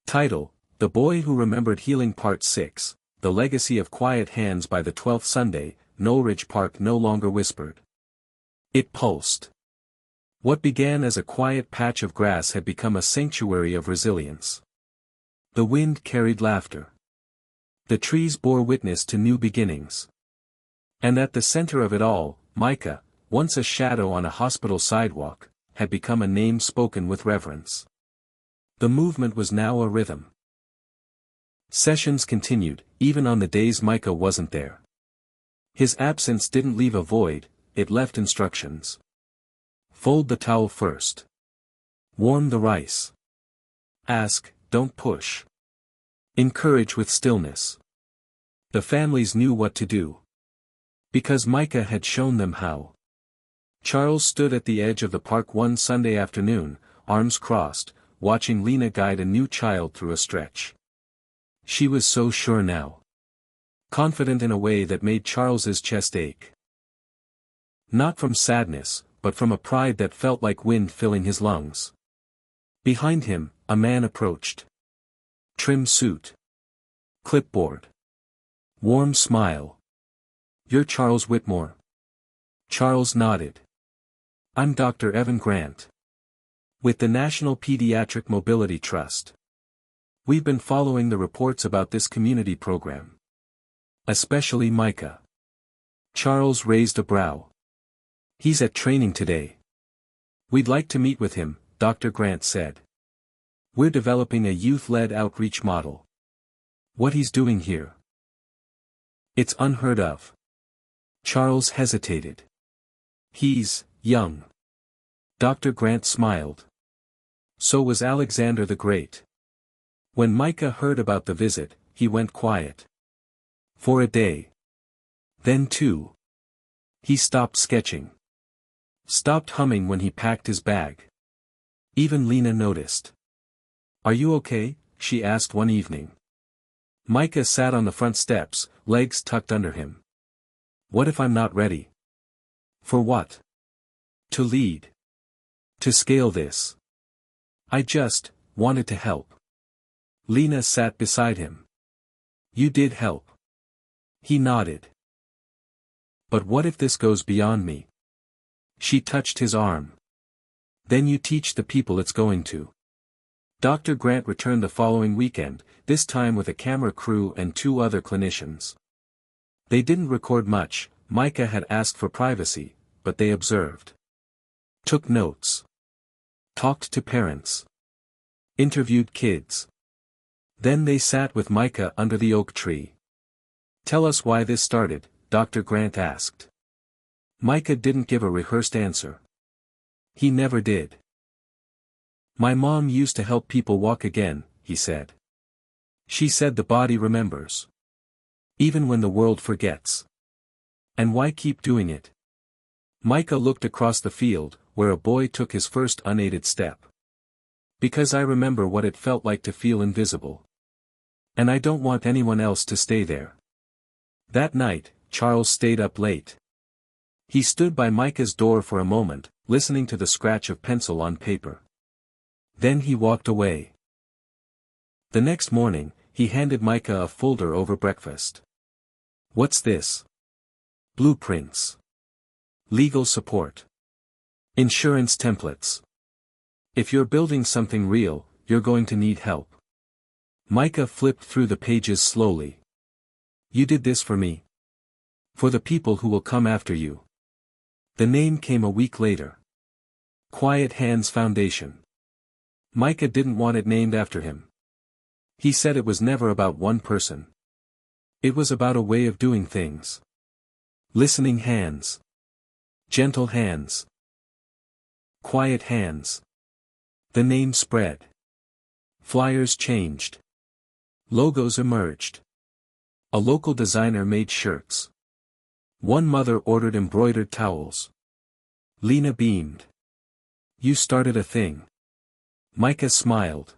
Title: The Boy Who Remembered Healing Part 6, The Legacy of Quiet Hands. By the 12th Sunday, Norridge Park no longer whispered. It pulsed. What began as a quiet patch of grass had become a sanctuary of resilience. The wind carried laughter. The trees bore witness to new beginnings. And at the center of it all, Micah, once a shadow on a hospital sidewalk, had become a name spoken with reverence. The movement was now a rhythm. Sessions continued, even on the days Micah wasn't there. His absence didn't leave a void, it left instructions. Fold the towel first. Warm the rice. Ask, don't push. Encourage with stillness. The families knew what to do. Because Micah had shown them how. Charles stood at the edge of the park one Sunday afternoon, arms crossed, watching Lena guide a new child through a stretch. She was so sure now. Confident in a way that made Charles's chest ache. Not from sadness, but from a pride that felt like wind filling his lungs. Behind him, a man approached. Trim suit. Clipboard. Warm smile. "You're Charles Whitmore." Charles nodded. "I'm Dr. Evan Grant. With the National Pediatric Mobility Trust. We've been following the reports about this community program. Especially Micah." Charles raised a brow. "He's at training today. We'd like to meet with him," Dr. Grant said. "We're developing a youth-led outreach model. What he's doing here. It's unheard of." Charles hesitated. "He's young." Dr. Grant smiled. So was Alexander the Great. When Micah heard about the visit, he went quiet. For a day. Then 2. He stopped sketching. Stopped humming when he packed his bag. Even Lena noticed. "Are you okay?" she asked one evening. Micah sat on the front steps, legs tucked under him. "What if I'm not ready?" "For what?" "To lead. To scale this. I just wanted to help." Lena sat beside him. "You did help." He nodded. "But what if this goes beyond me?" She touched his arm. "Then you teach the people it's going to." Dr. Grant returned the following weekend, this time with a camera crew and 2 other clinicians. They didn't record much, Micah had asked for privacy, but they observed. Took notes. Talked to parents. Interviewed kids. Then they sat with Micah under the oak tree. "Tell us why this started," Dr. Grant asked. Micah didn't give a rehearsed answer. He never did. "My mom used to help people walk again," he said. "She said the body remembers. Even when the world forgets. And why keep doing it?" Micah looked across the field, where a boy took his first unaided step. "Because I remember what it felt like to feel invisible. And I don't want anyone else to stay there." That night, Charles stayed up late. He stood by Micah's door for a moment, listening to the scratch of pencil on paper. Then he walked away. The next morning, he handed Micah a folder over breakfast. "What's this?" "Blueprints. Legal support. Insurance templates. If you're building something real, you're going to need help." Micah flipped through the pages slowly. "You did this for me. For the people who will come after you." The name came a week later. Quiet Hands Foundation. Micah didn't want it named after him. He said it was never about one person. It was about a way of doing things. Listening hands. Gentle hands. Quiet hands. The name spread. Flyers changed. Logos emerged. A local designer made shirts. One mother ordered embroidered towels. Lena beamed. "You started a thing." Micah smiled.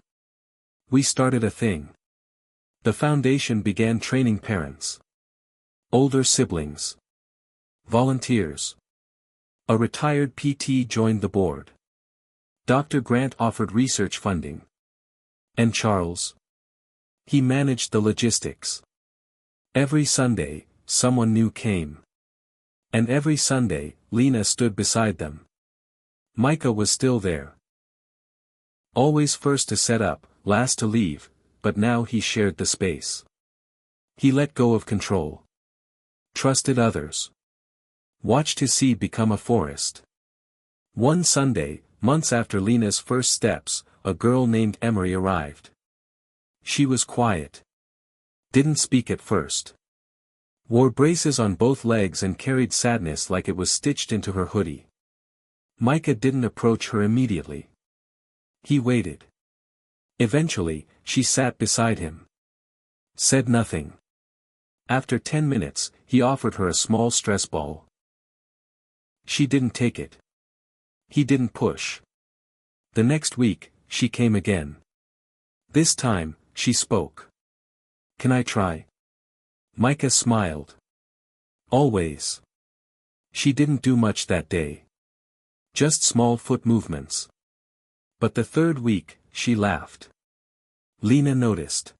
We started a thing. The foundation began training parents. Older siblings. Volunteers. A retired PT joined the board. Dr. Grant offered research funding. And Charles? He managed the logistics. Every Sunday, someone new came. And every Sunday, Lena stood beside them. Micah was still there. Always first to set up, last to leave, but now he shared the space. He let go of control. Trusted others. Watched his seed become a forest. One Sunday, months after Lena's first steps, a girl named Emery arrived. She was quiet. Didn't speak at first. Wore braces on both legs and carried sadness like it was stitched into her hoodie. Micah didn't approach her immediately. He waited. Eventually, she sat beside him. Said nothing. After 10 minutes, he offered her a small stress ball. She didn't take it. He didn't push. The next week, she came again. This time, she spoke. Can I try? Micah smiled. Always. She didn't do much that day. Just small foot movements. But the third week, she laughed. Lena noticed.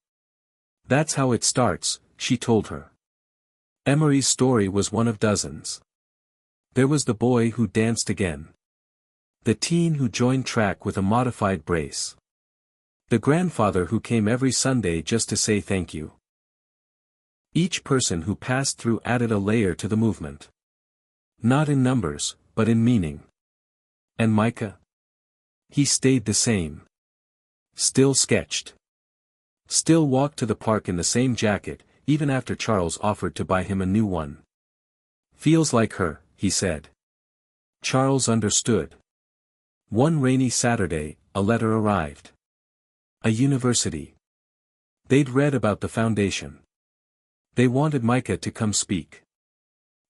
That's how it starts, she told her. Emery's story was one of dozens. There was the boy who danced again. The teen who joined track with a modified brace. The grandfather who came every Sunday just to say thank you. Each person who passed through added a layer to the movement. Not in numbers, but in meaning. And Micah? He stayed the same. Still sketched. Still walked to the park in the same jacket, even after Charles offered to buy him a new one. Feels like her, he said. Charles understood. One rainy Saturday, a letter arrived. A university. They'd read about the foundation. They wanted Micah to come speak.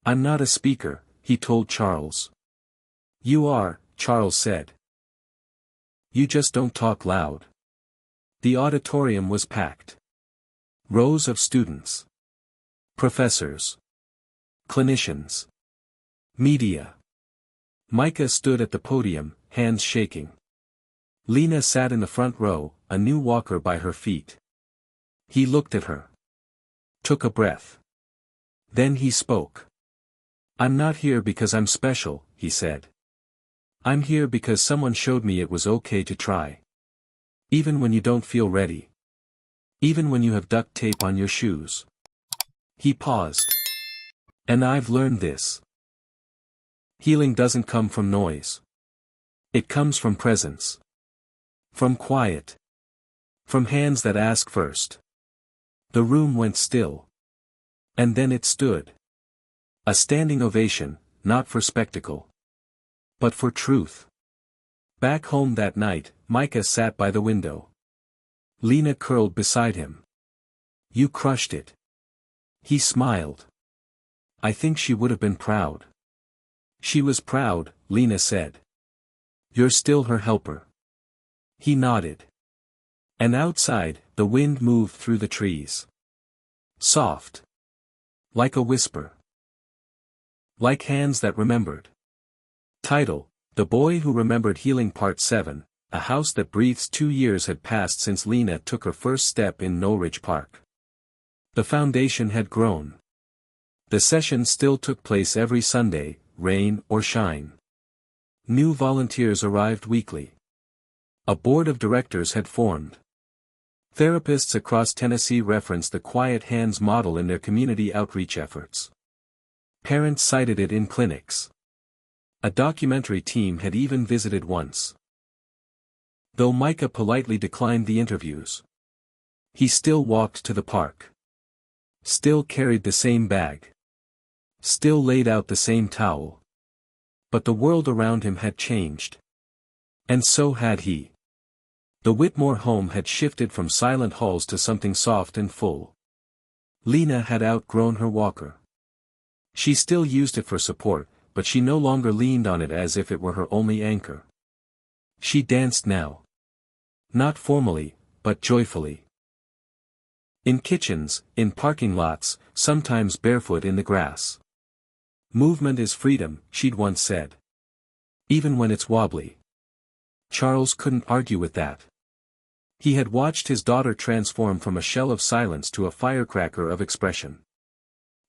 I'm not a speaker, he told Charles. You are, Charles said. You just don't talk loud. The auditorium was packed. Rows of students. Professors. Clinicians. Media. Micah stood at the podium, hands shaking. Lena sat in the front row, a new walker by her feet. He looked at her. Took a breath. Then he spoke. I'm not here because I'm special, he said. I'm here because someone showed me it was okay to try. Even when you don't feel ready. Even when you have duct tape on your shoes. He paused. And I've learned this. Healing doesn't come from noise. It comes from presence. From quiet. From hands that ask first. The room went still. And then it stood. A standing ovation, not for spectacle. But for truth. Back home that night, Micah sat by the window. Lena curled beside him. You crushed it. He smiled. I think she would have been proud. She was proud, Lena said. You're still her helper. He nodded. And outside, the wind moved through the trees. Soft. Like a whisper. Like hands that remembered. Title: The Boy Who Remembered Healing Part 7, A House That Breathes. 2 years had passed since Lena took her first step in Norridge Park. The foundation had grown. The sessions still took place every Sunday, rain or shine. New volunteers arrived weekly. A board of directors had formed. Therapists across Tennessee referenced the Quiet Hands model in their community outreach efforts. Parents cited it in clinics. A documentary team had even visited once. Though Micah politely declined the interviews. He still walked to the park. Still carried the same bag. Still laid out the same towel. But the world around him had changed. And so had he. The Whitmore home had shifted from silent halls to something soft and full. Lena had outgrown her walker. She still used it for support, but she no longer leaned on it as if it were her only anchor. She danced now. Not formally, but joyfully. In kitchens, in parking lots, sometimes barefoot in the grass. Movement is freedom, she'd once said. Even when it's wobbly. Charles couldn't argue with that. He had watched his daughter transform from a shell of silence to a firecracker of expression.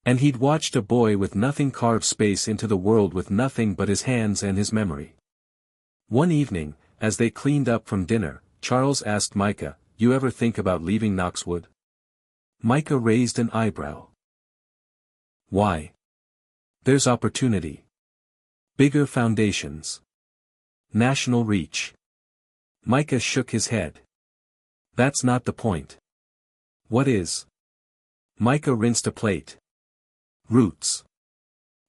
And he'd watched a boy with nothing carve space into the world with nothing but his hands and his memory. One evening, as they cleaned up from dinner, Charles asked Micah, "You ever think about leaving Knoxwood?" Micah raised an eyebrow. "Why?" "There's opportunity. Bigger foundations. National reach." Micah shook his head. "That's not the point." "What is?" Micah rinsed a plate. "Roots."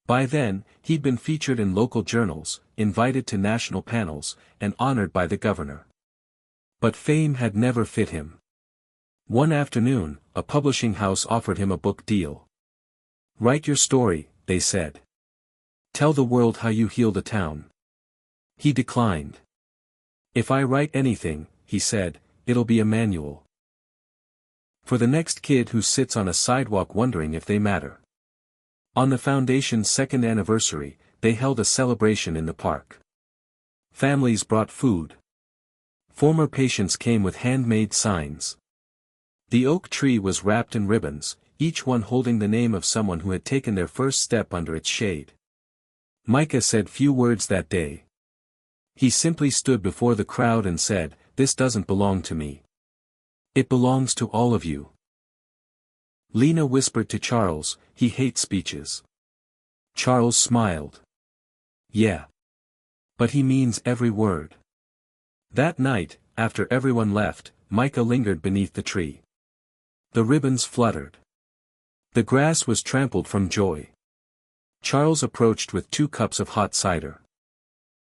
By then, he'd been featured in local journals, invited to national panels, and honored by the governor. But fame had never fit him. One afternoon, a publishing house offered him a book deal. "Write your story," they said. "Tell the world how you healed a town." He declined. "If I write anything," he said, "it'll be a manual. For the next kid who sits on a sidewalk wondering if they matter." On the foundation's second anniversary, they held a celebration in the park. Families brought food. Former patients came with handmade signs. The oak tree was wrapped in ribbons, each one holding the name of someone who had taken their first step under its shade. Micah said few words that day. He simply stood before the crowd and said, "This doesn't belong to me. It belongs to all of you." Lena whispered to Charles, "He hates speeches." Charles smiled. "Yeah. But he means every word." That night, after everyone left, Micah lingered beneath the tree. The ribbons fluttered. The grass was trampled from joy. Charles approached with 2 cups of hot cider.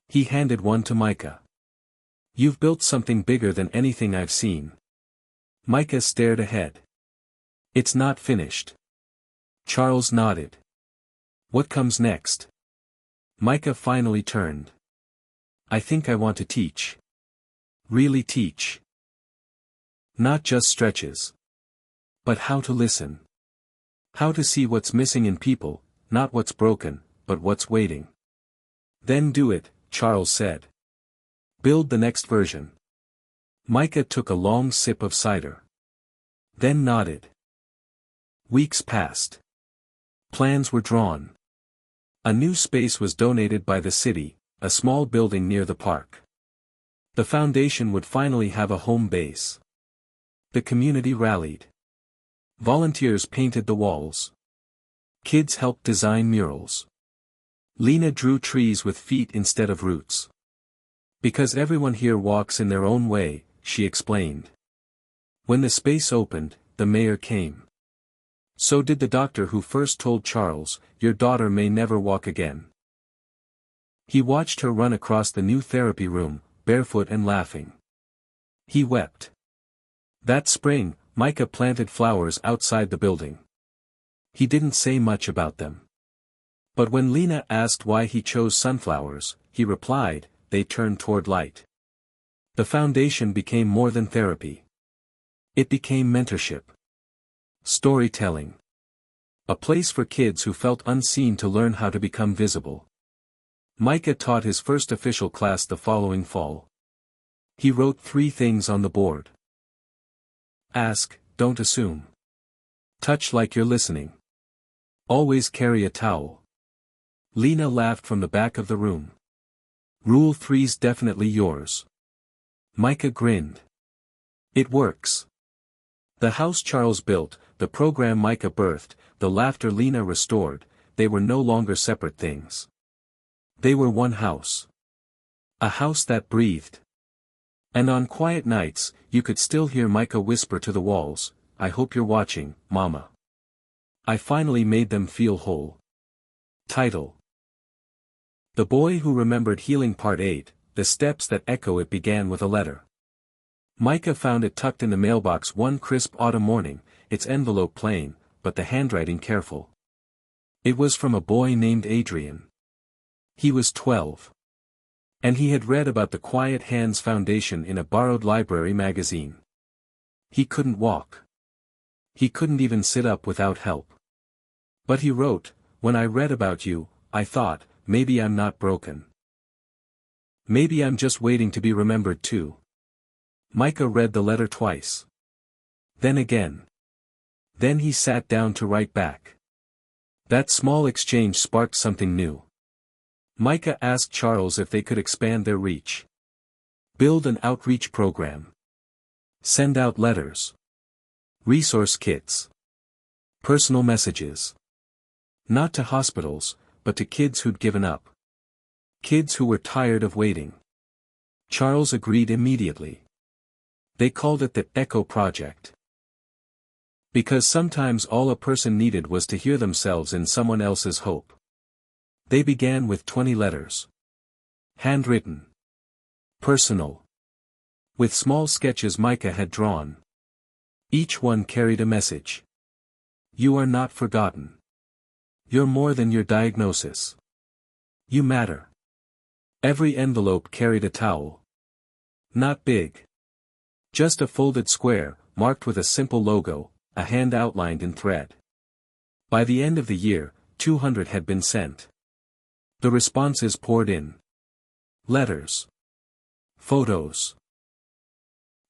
He handed one to Micah. "You've built something bigger than anything I've seen." Micah stared ahead. "It's not finished." Charles nodded. "What comes next?" Micah finally turned. "I think I want to teach. Really teach. Not just stretches. But how to listen. How to see what's missing in people, not what's broken, but what's waiting." "Then do it," Charles said. "Build the next version." Micah took a long sip of cider. Then nodded. Weeks passed. Plans were drawn. A new space was donated by the city, a small building near the park. The foundation would finally have a home base. The community rallied. Volunteers painted the walls. Kids helped design murals. Lena drew trees with feet instead of roots. "Because everyone here walks in their own way," she explained. When the space opened, the mayor came. So did the doctor who first told Charles, "Your daughter may never walk again." He watched her run across the new therapy room, barefoot and laughing. He wept. That spring, Micah planted flowers outside the building. He didn't say much about them. But when Lena asked why he chose sunflowers, he replied, "They turn toward light." The foundation became more than therapy. It became mentorship. Storytelling. A place for kids who felt unseen to learn how to become visible. Micah taught his first official class the following fall. He wrote 3 things on the board. Ask, don't assume. Touch like you're listening. Always carry a towel. Lena laughed from the back of the room. Rule 3's definitely yours. Micah grinned. It works. The house Charles built, the program Micah birthed, the laughter Lena restored, they were no longer separate things. They were one house. A house that breathed. And on quiet nights, you could still hear Micah whisper to the walls, "I hope you're watching, Mama. I finally made them feel whole." Title: The Boy Who Remembered Healing Part 8, The Steps That Echo. It began with a letter. Micah found it tucked in the mailbox one crisp autumn morning, its envelope plain, but the handwriting careful. It was from a boy named Adrian. He was 12. And he had read about the Quiet Hands Foundation in a borrowed library magazine. He couldn't walk. He couldn't even sit up without help. But he wrote, "When I read about you, I thought, maybe I'm not broken. Maybe I'm just waiting to be remembered too." Micah read the letter twice. Then again. Then he sat down to write back. That small exchange sparked something new. Micah asked Charles if they could expand their reach. Build an outreach program. Send out letters. Resource kits. Personal messages. Not to hospitals, but to kids who'd given up. Kids who were tired of waiting. Charles agreed immediately. They called it the Echo Project. Because sometimes all a person needed was to hear themselves in someone else's hope. They began with 20 letters. Handwritten. Personal. With small sketches Micah had drawn. Each one carried a message. You are not forgotten. You're more than your diagnosis. You matter. Every envelope carried a towel. Not big. Just a folded square, marked with a simple logo, a hand outlined in thread. By the end of the year, 200 had been sent. The responses poured in. Letters. Photos.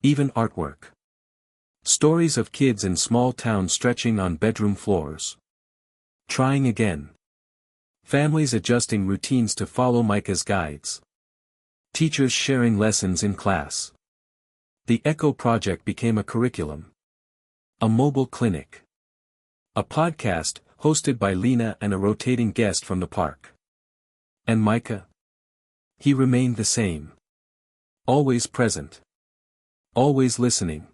Even artwork. Stories of kids in small towns stretching on bedroom floors. Trying again. Families adjusting routines to follow Micah's guides. Teachers sharing lessons in class. The Echo Project became a curriculum. A mobile clinic. A podcast, hosted by Lena and a rotating guest from the park. And Micah? He remained the same. Always present. Always listening.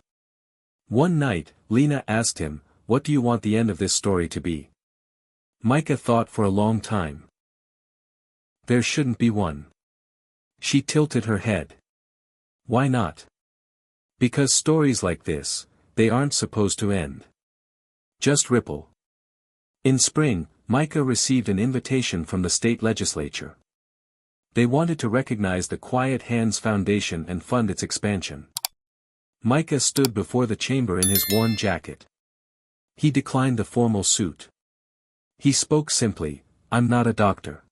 One night, Lena asked him, "What do you want the end of this story to be?" Micah thought for a long time. There shouldn't be one. She tilted her head. Why not? Because stories like this, they aren't supposed to end. Just ripple. In spring, Micah received an invitation from the state legislature. They wanted to recognize the Quiet Hands Foundation and fund its expansion. Micah stood before the chamber in his worn jacket. He declined the formal suit. He spoke simply, "I'm not a doctor.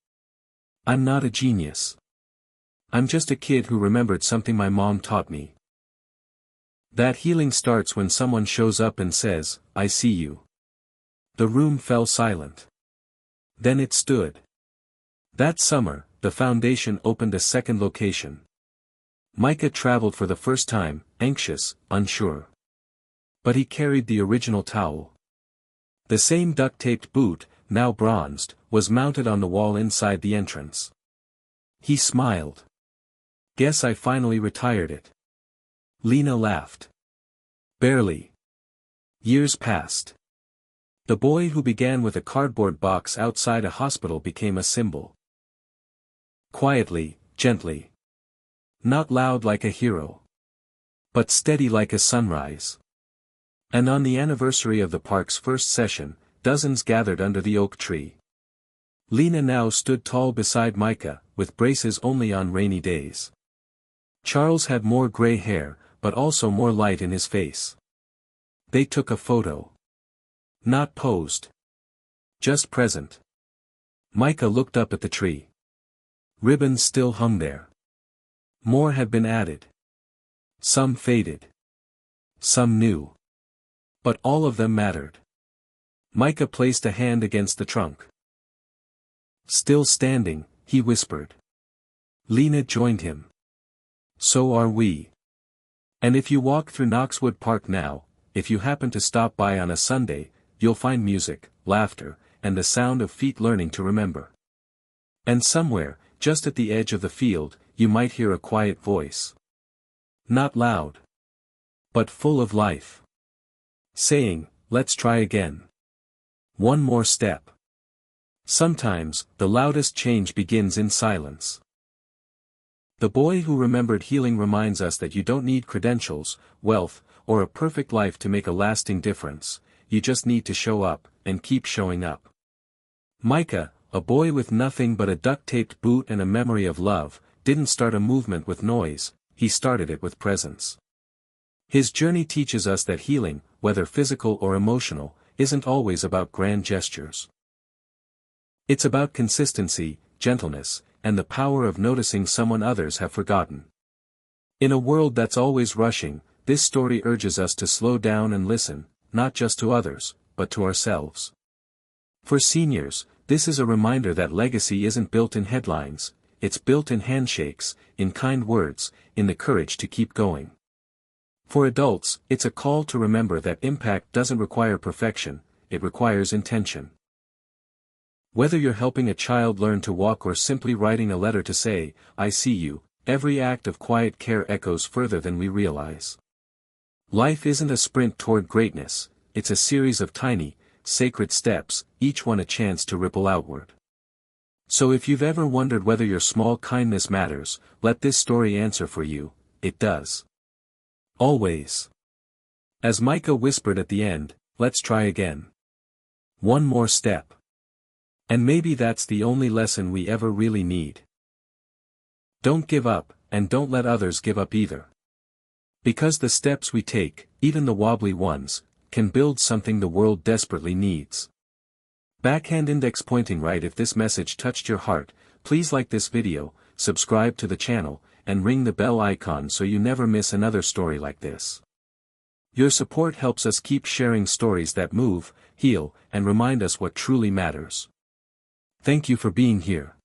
I'm not a genius. I'm just a kid who remembered something my mom taught me. That healing starts when someone shows up and says, 'I see you.'" The room fell silent. Then it stood. That summer, the foundation opened a second location. Micah traveled for the first time, anxious, unsure. But he carried the original towel. The same duct-taped boot, now bronzed, was mounted on the wall inside the entrance. He smiled. "Guess I finally retired it." Lena laughed. Barely. Years passed. The boy who began with a cardboard box outside a hospital became a symbol. Quietly, gently. Not loud like a hero. But steady like a sunrise. And on the anniversary of the park's first session, dozens gathered under the oak tree. Lena now stood tall beside Micah, with braces only on rainy days. Charles had more gray hair, but also more light in his face. They took a photo. Not posed. Just present. Micah looked up at the tree. Ribbons still hung there. More had been added. Some faded. Some new. But all of them mattered. Micah placed a hand against the trunk. Still standing, he whispered. Lena joined him. So are we. And if you walk through Knoxwood Park now, if you happen to stop by on a Sunday, you'll find music, laughter, and the sound of feet learning to remember. And somewhere, just at the edge of the field, you might hear a quiet voice. Not loud. But full of life. Saying, "Let's try again. One more step." Sometimes, the loudest change begins in silence. The boy who remembered healing reminds us that you don't need credentials, wealth, or a perfect life to make a lasting difference. You just need to show up, and keep showing up. Micah, a boy with nothing but a duct-taped boot and a memory of love, didn't start a movement with noise, he started it with presence. His journey teaches us that healing, whether physical or emotional, isn't always about grand gestures. It's about consistency, gentleness, and the power of noticing someone others have forgotten. In a world that's always rushing, this story urges us to slow down and listen, not just to others, but to ourselves. For seniors, this is a reminder that legacy isn't built in headlines, it's built in handshakes, in kind words, in the courage to keep going. For adults, it's a call to remember that impact doesn't require perfection, it requires intention. Whether you're helping a child learn to walk or simply writing a letter to say, "I see you," every act of quiet care echoes further than we realize. Life isn't a sprint toward greatness, it's a series of tiny, sacred steps, each one a chance to ripple outward. So if you've ever wondered whether your small kindness matters, let this story answer for you, it does. Always. As Micah whispered at the end, let's try again. One more step. And maybe that's the only lesson we ever really need. Don't give up, and don't let others give up either. Because the steps we take, even the wobbly ones, can build something the world desperately needs. Backhand index pointing right. If this message touched your heart, please like this video, subscribe to the channel, and ring the bell icon so you never miss another story like this. Your support helps us keep sharing stories that move, heal, and remind us what truly matters. Thank you for being here.